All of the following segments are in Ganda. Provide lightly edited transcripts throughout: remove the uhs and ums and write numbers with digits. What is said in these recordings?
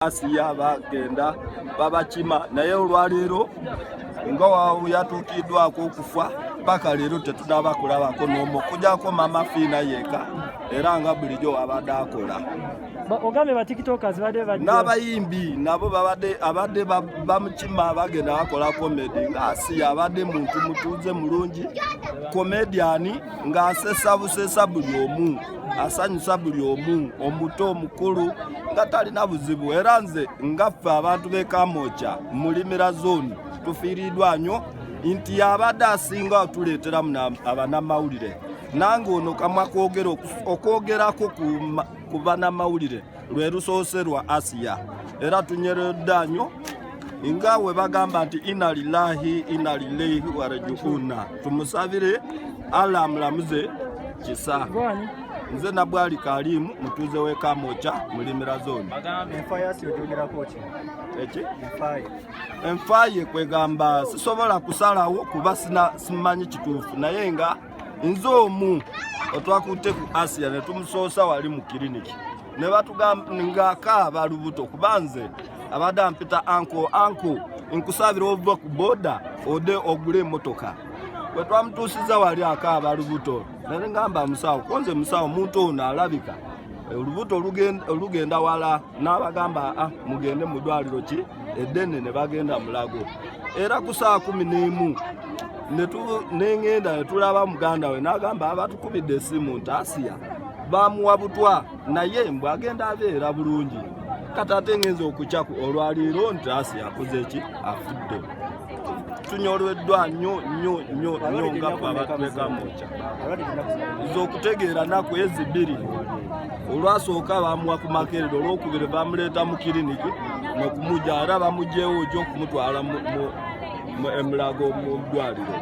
Asiya bagenda babakima naye olwaleero nga yatuukiddwako okufa paka leero tetunaba kulabako n'omu okujjako mama Fiina yeka era nga bulijjo abadde akola. Ogambe ba tiktokers n'abayimbi nabo abadde bamukima bagenda bakola komedi nga Asiya abadde muntu mutuuze mulungi komediani ng'asesa busesa buli omu asanyusa buli omu omuto omukulu nga talina buzibu era nze nga ffe abantu b'e Kamwokya mulimira zone tufiiriddwa nnyo nti abadde asinga tuleetera abanamawulire nange ono kamwa okwogerako ku banamawulire lwe lusoose lwa Asiya era tunyeredda nnyo nga we bagamba nti inna lillahi inna ilaihi raji'uun tumusabire Allah amulamuze kisa. Nze na bwali Kalimu mutuuze w'e Kamwokya mulimira zone. Enfaye kwegamba sisobola kusalawo kuba simanyi kituufu naye nga nze omu otwakutte ku Asiya ne tumusoosa wali mu kiriniki ne batugamba ng'akaaba lubuto kuba nze abadde ampita anko nkusabira ova ku boda ode ogule emmotoka bwe twamutuusiza wali akaaba lubuto naye ngamba musawo konze musawo muntu ono alabika olubuto olugenda wala n'abagamba mugende mu ddwaliro ki eddene ne bagenda Mulago era ku saa 11 nengenda ne tulaba muganda we n'agamba abatukubidde essimu nti Asiya bamuwa butwa naye mbw agenda abeera bulungi kati ate ngenza okukyaku olwaliiro nti Asiya akoze ki afudde. Tunyolweddwa nnyo nga abantu b'e Kamwokya okutegeera naku ezibiri olwasooka bamuwa ku Makerere olwokubiri bamuleeta mu kiriniki nokumujja era bamugjewo ojja okumutwala mu Mulago mu ddwaliro.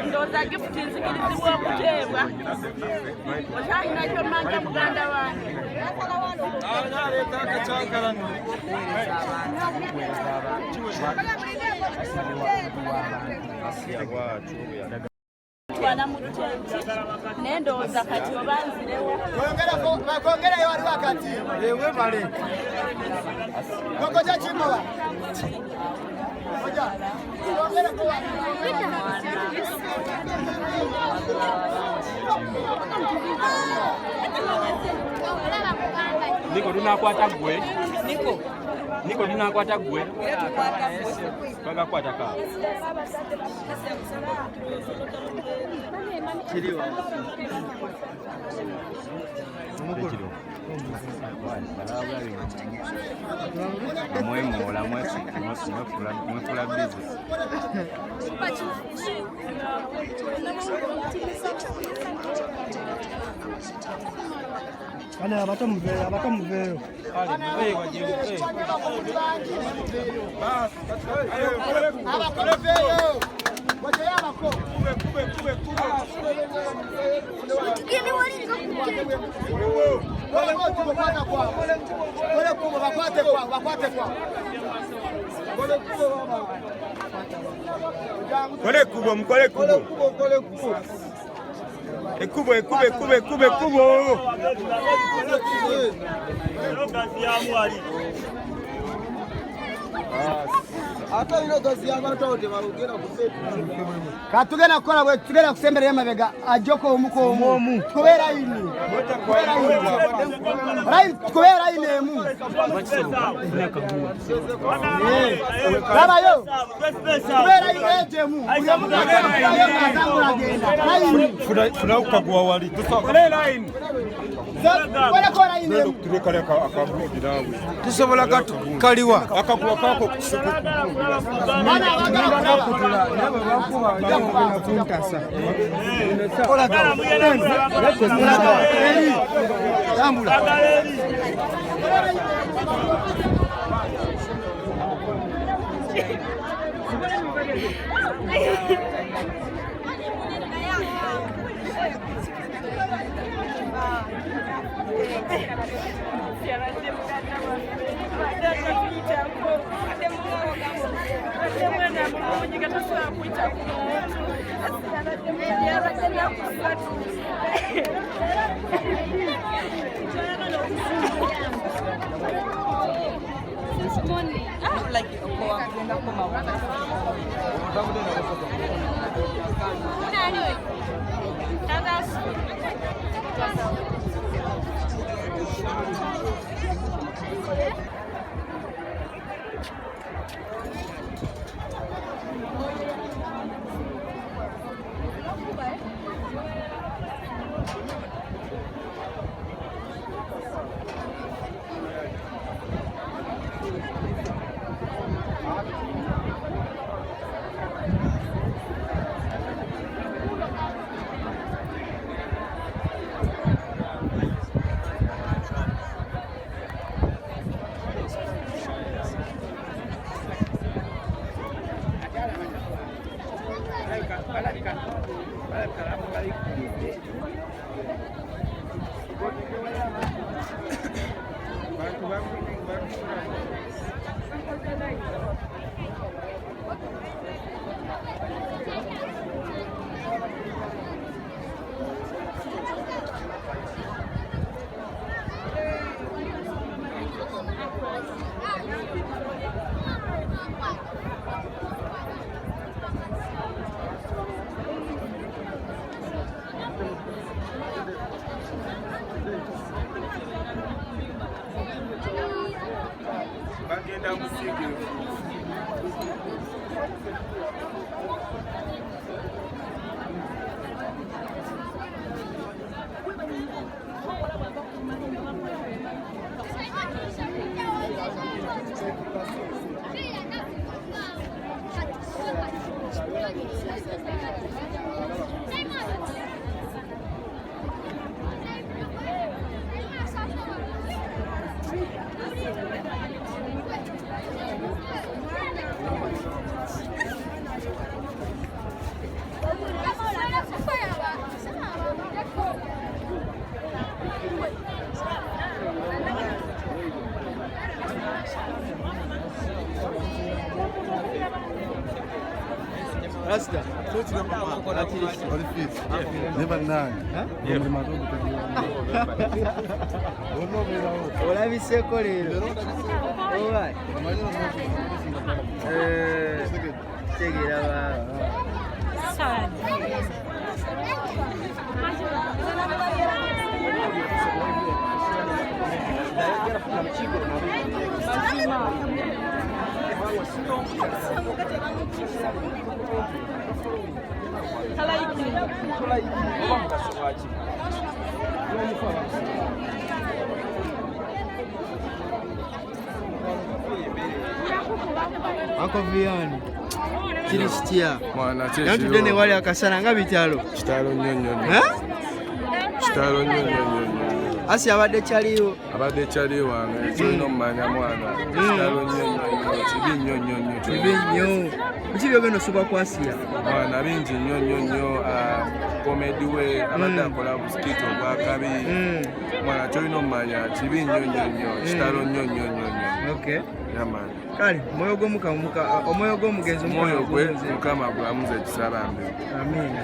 Ndoza gifuti nzikirizibwa okuteebwa okyalina kyomanja muganda wange twana mu tenti naye ndowooza kati oba nzirewo bakongerayo wali wakati ewe bale kokoja kimoba Niko tunakwata gwe Niko tunakwata gwe. Bagakwata ka. Kiriwa. Mukuru. Mwemola mwekula business. Ana abatamuveyo. Kole kubo. Ekubo. Ata ino gazi y'abantu abo tebalugera kusete. Katugenda kukola bwe tugenda kusemberera emabega ajoko omu. Tubeera ini. Tubeera ini emu. Labayo. Tubeera ini ejemu. Funa ukagwa wali. Tusokole line. Wala ini emu. Turekale akabugi nawe. Tusobola kaliwa. Akagwa kako kusuku. Rasta. Never none. Olabiseko leero. Alright. Tegera baba. Uncle Vian. Kiristia. Mwana chechi. Yantu dene wali akasana nga bitalo. Kitalo nyonyo. Kitalo nyonyo. Asi abadde chaliyo. Abadde chaliyo wange. Tulina omanya mwana. Kitalo nyonyo. Kibi nyonyo. Kibi nyo. Biki byogeno suba kwasiya. Mwana bingi nyonyo. Comedy we abadde akola buskito bwa kabi. Mwana tulina omanya kibi nyonyo. Kitalo nyonyo. Okay. Yamani. Kale moyo gw'omugenzi moyo gwe Mukama gwamuze kisabambe. Amen.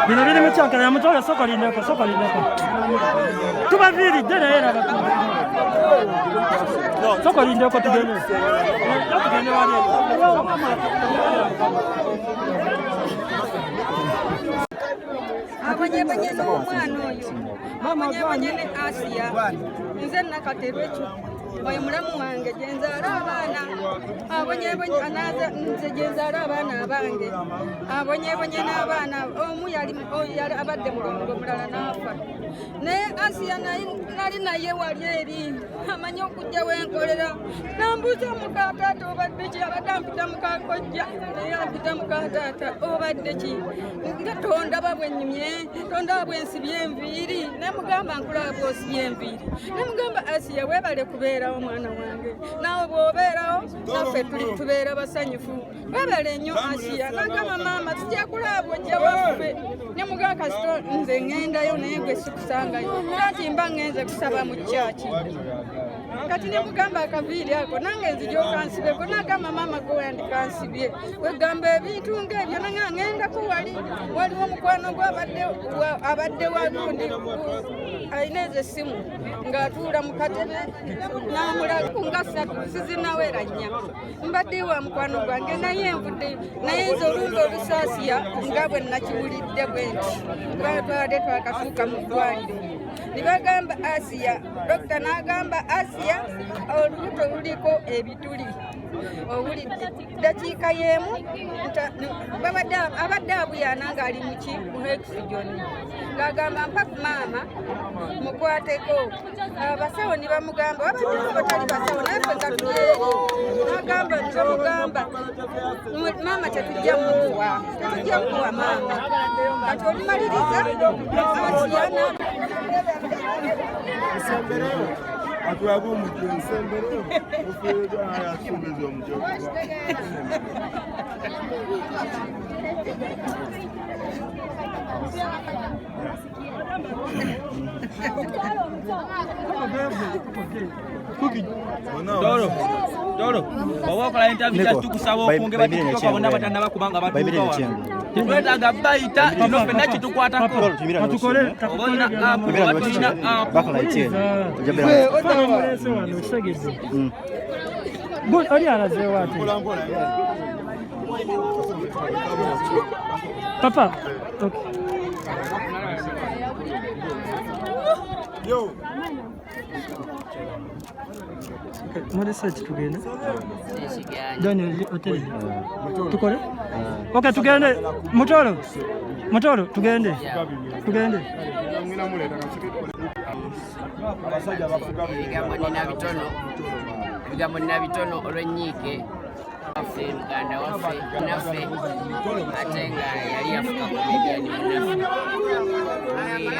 Bino biri mu kyankana ya mutole soko lindeko. Tubaviiridde naye raba. Soko lindeko tugende. Tugende wali. Abonye n'omwana oyo. Abonye ne Asia. Nze nakatebe ekyo. Oyo mulamu wange gyenzaala abaana. Abonye nze gyenzaala abaana abange. Abonye n'abaana. Omu yali abadde mulongo mulala n'afa. Naye Asia nali naye wali eri. Amanyi okujja wenkolera. Nambuuza muka taata obadde ki? Abadde ampita muka kojja. Naye ampita muka taata obadde ki? Nga tondaba bwennyumye. Tondaba bwensibye enviiri. Ne mugamba nkulaba bw'osibye enviiri. Ne mugamba Asia weebale kubeera omwana wange naawe bw'obeerawo naffe tubeera basanyufu weebale nnyo Asia nagamba maama tujja kulaba ojja waffe ne mugaa kasito nze ŋŋendayo naye gwe sikusangayo kati mba ŋŋenze kusaba mu kyaki kati ne mugamba akaviiri ako nange nzija okansibeko nagamba maama gwe wandikansibye wegamba ebintu ng'ebyo nange ŋŋendako waliwo omukwano gwe abadde walundi alina ezo essimu ng'atuula mu katebe n'amulaga nga ssatu sizinawera nnya mbadde wa mukwano gwange naye nvudde naye nze olundi olusaasiya nga bwe nakiwulidde bwe nti twatwadde twakatuuka mu ddwaliro ne bagamba Asia dokita n'agamba Asia olubuto luliko ebituli owulidde ddakiika y'emu abadde abuyana ng'ali muki mu hexigoni ng'agamba mpa ku maama mukwateko abasawo ne bamugamba wabadde batali basawo naye ffe nga tuli eri n'agamba nzomugamba maama tetujja kuwa maama kati olumaliriza Asiyana atulaga omujjo nsembero ofeega yasuubiza omujjo Doro, bawa okola interview just tukusaba okunge batukoka bonna batannaba kubanga batuuka wano. Tetwetaaga bayita ino ffenna kitukwatako. Katukole oli alazeewo ate papa muri search tugenda Daniel hotel tukole okay tugende mutoro tugende ebigambo nina bitono olw'ennyiike waffe muganda waffe naffe ate nga yali afuka komediani munaffe